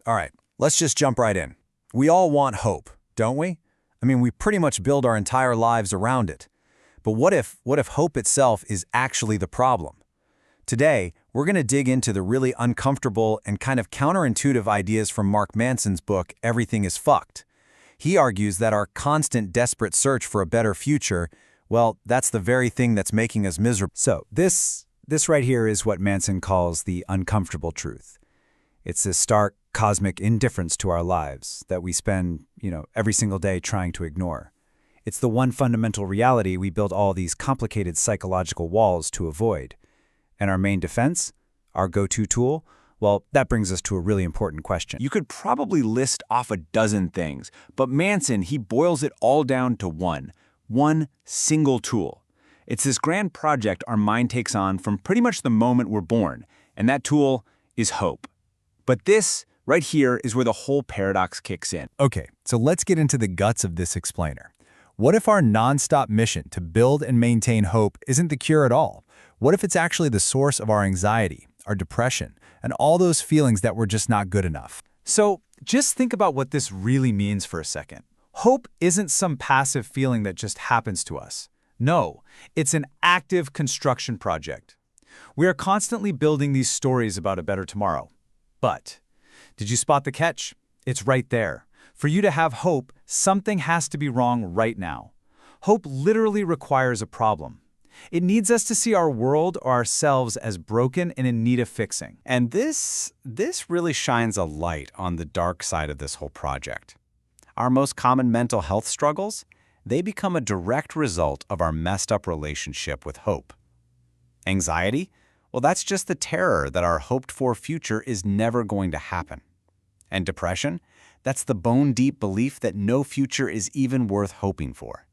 All right, let's just jump right in. We all want hope, don't we? I mean, we pretty much build our entire lives around it. But what if hope itself is actually the problem? Today, we're going to dig into the really uncomfortable and kind of counterintuitive ideas from Mark Manson's book, Everything is Fucked. He argues that our constant desperate search for a better future, well, that's the very thing that's making us miserable. So this right here is what Manson calls the uncomfortable truth. It's a stark cosmic indifference to our lives that we spend, every single day trying to ignore. It's the one fundamental reality we build all these complicated psychological walls to avoid. And our main defense, our go-to tool, well, that brings us to a really important question. You could probably list off a dozen things, but Manson, he boils it all down to one single tool. It's this grand project our mind takes on from pretty much the moment we're born, and that tool is hope. But this, right here, is where the whole paradox kicks in. Okay, so let's get into the guts of this explainer. What if our nonstop mission to build and maintain hope isn't the cure at all? What if it's actually the source of our anxiety, our depression, and all those feelings that we're just not good enough? So just think about what this really means for a second. Hope isn't some passive feeling that just happens to us. No, it's an active construction project. We are constantly building these stories about a better tomorrow. But did you spot the catch? It's right there. For you to have hope, something has to be wrong right now. Hope literally requires a problem. It needs us to see our world or ourselves as broken and in need of fixing. And this really shines a light on the dark side of this whole project. Our most common mental health struggles, they become a direct result of our messed up relationship with hope. Anxiety? Well, that's just the terror that our hoped-for future is never going to happen. And depression? That's the bone-deep belief that no future is even worth hoping for.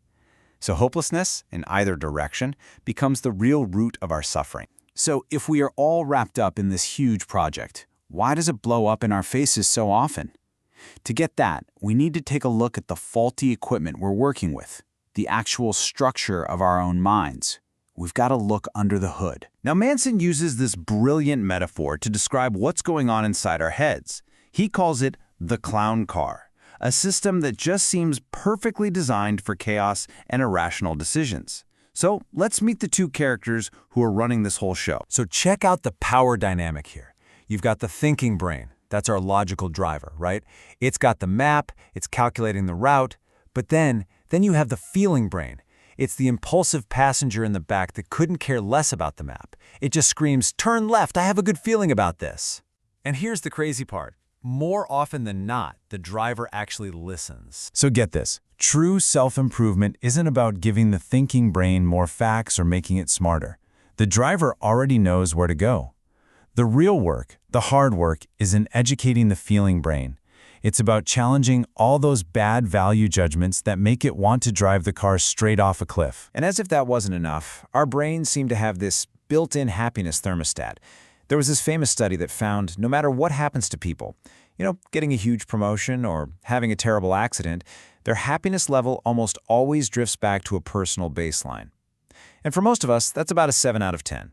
So hopelessness, in either direction, becomes the real root of our suffering. So if we are all wrapped up in this huge project, why does it blow up in our faces so often? To get that, we need to take a look at the faulty equipment we're working with, the actual structure of our own minds. We've got to look under the hood. Now, Manson uses this brilliant metaphor to describe what's going on inside our heads. He calls it the clown car, a system that just seems perfectly designed for chaos and irrational decisions. So let's meet the two characters who are running this whole show. So check out the power dynamic here. You've got the thinking brain. That's our logical driver, right? It's got the map, it's calculating the route, but then you have the feeling brain. It's the impulsive passenger in the back that couldn't care less about the map. It just screams, "Turn left, I have a good feeling about this." And here's the crazy part. More often than not, the driver actually listens. So get this. True self-improvement isn't about giving the thinking brain more facts or making it smarter. The driver already knows where to go. The real work, the hard work, is in educating the feeling brain. It's about challenging all those bad value judgments that make it want to drive the car straight off a cliff. And as if that wasn't enough, our brains seem to have this built-in happiness thermostat. There was this famous study that found no matter what happens to people, getting a huge promotion or having a terrible accident, their happiness level almost always drifts back to a personal baseline. And for most of us, that's about a 7 out of 10.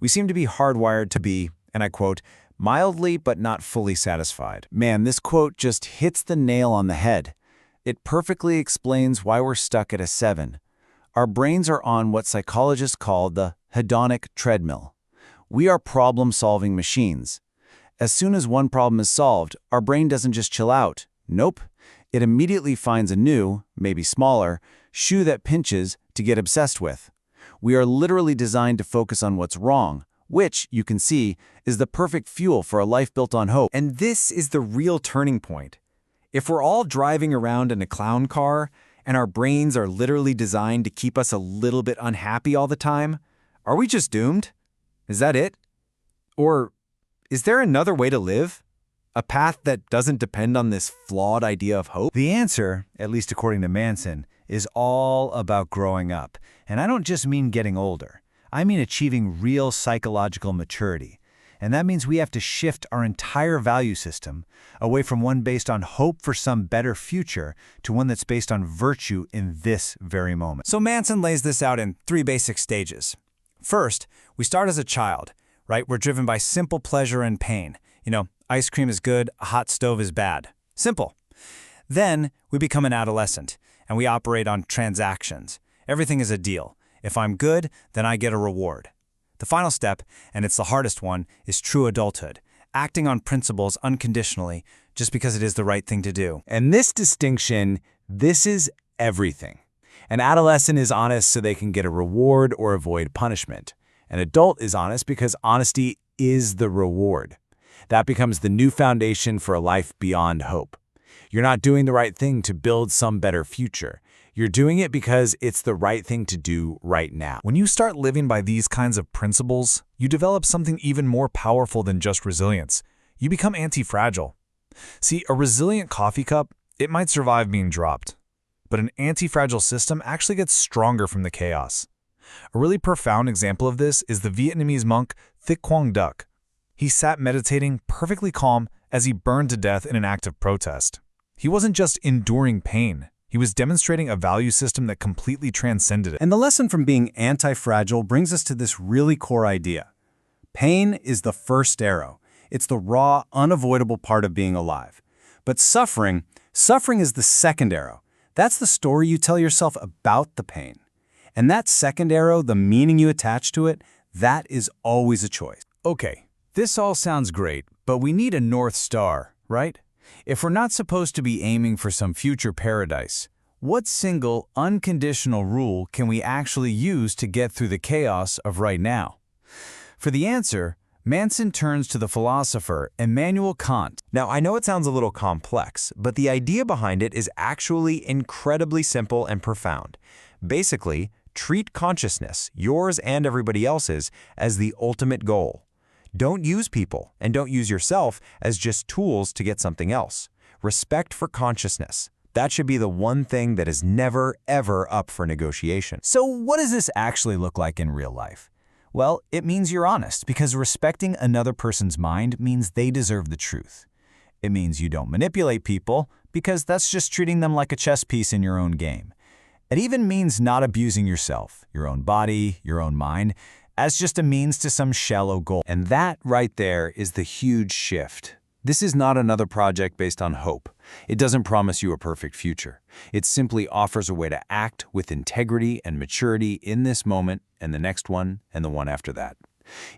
We seem to be hardwired to be, and I quote, mildly but not fully satisfied. Man, this quote just hits the nail on the head. It perfectly explains why we're stuck at a 7. Our brains are on what psychologists call the hedonic treadmill. We are problem-solving machines. As soon as one problem is solved, our brain doesn't just chill out. Nope. It immediately finds a new, maybe smaller, shoe that pinches to get obsessed with. We are literally designed to focus on what's wrong, which, you can see, is the perfect fuel for a life built on hope. And this is the real turning point. If we're all driving around in a clown car, and our brains are literally designed to keep us a little bit unhappy all the time, are we just doomed? Is that it? Or is there another way to live? A path that doesn't depend on this flawed idea of hope? The answer, at least according to Manson, is all about growing up. And I don't just mean getting older. I mean achieving real psychological maturity. And that means we have to shift our entire value system away from one based on hope for some better future to one that's based on virtue in this very moment. So Manson lays this out in 3 basic stages. First, we start as a child, right? We're driven by simple pleasure and pain. Ice cream is good, a hot stove is bad. Simple. Then we become an adolescent, and we operate on transactions. Everything is a deal. If I'm good, then I get a reward. The final step, and it's the hardest one, is true adulthood, acting on principles unconditionally just because it is the right thing to do. And this distinction, this is everything. An adolescent is honest so they can get a reward or avoid punishment. An adult is honest because honesty is the reward. That becomes the new foundation for a life beyond hope. You're not doing the right thing to build some better future. You're doing it because it's the right thing to do right now. When you start living by these kinds of principles, you develop something even more powerful than just resilience. You become anti-fragile. See, a resilient coffee cup, it might survive being dropped. But an anti-fragile system actually gets stronger from the chaos. A really profound example of this is the Vietnamese monk Thich Quang Duc. He sat meditating, perfectly calm, as he burned to death in an act of protest. He wasn't just enduring pain. He was demonstrating a value system that completely transcended it. And the lesson from being anti-fragile brings us to this really core idea. Pain is the first arrow. It's the raw, unavoidable part of being alive. But suffering is the second arrow. That's the story you tell yourself about the pain. And that second arrow, the meaning you attach to it, that is always a choice. Okay, this all sounds great, but we need a North Star, right? If we're not supposed to be aiming for some future paradise, what single, unconditional rule can we actually use to get through the chaos of right now? For the answer, Manson turns to the philosopher Immanuel Kant. Now, I know it sounds a little complex, but the idea behind it is actually incredibly simple and profound. Basically, treat consciousness, yours and everybody else's, as the ultimate goal. Don't use people, and don't use yourself as just tools to get something else. Respect for consciousness. That should be the one thing that is never, ever up for negotiation. So what does this actually look like in real life? Well, it means you're honest, because respecting another person's mind means they deserve the truth. It means you don't manipulate people, because that's just treating them like a chess piece in your own game. It even means not abusing yourself, your own body, your own mind, as just a means to some shallow goal. And that right there is the huge shift. This is not another project based on hope. It doesn't promise you a perfect future. It simply offers a way to act with integrity and maturity in this moment and the next one and the one after that.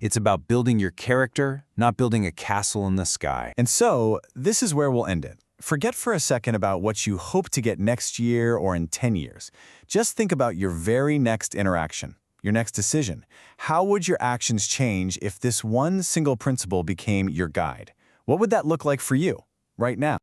It's about building your character, not building a castle in the sky. And so, this is where we'll end it. Forget for a second about what you hope to get next year or in 10 years. Just think about your very next interaction, your next decision. How would your actions change if this one single principle became your guide? What would that look like for you right now?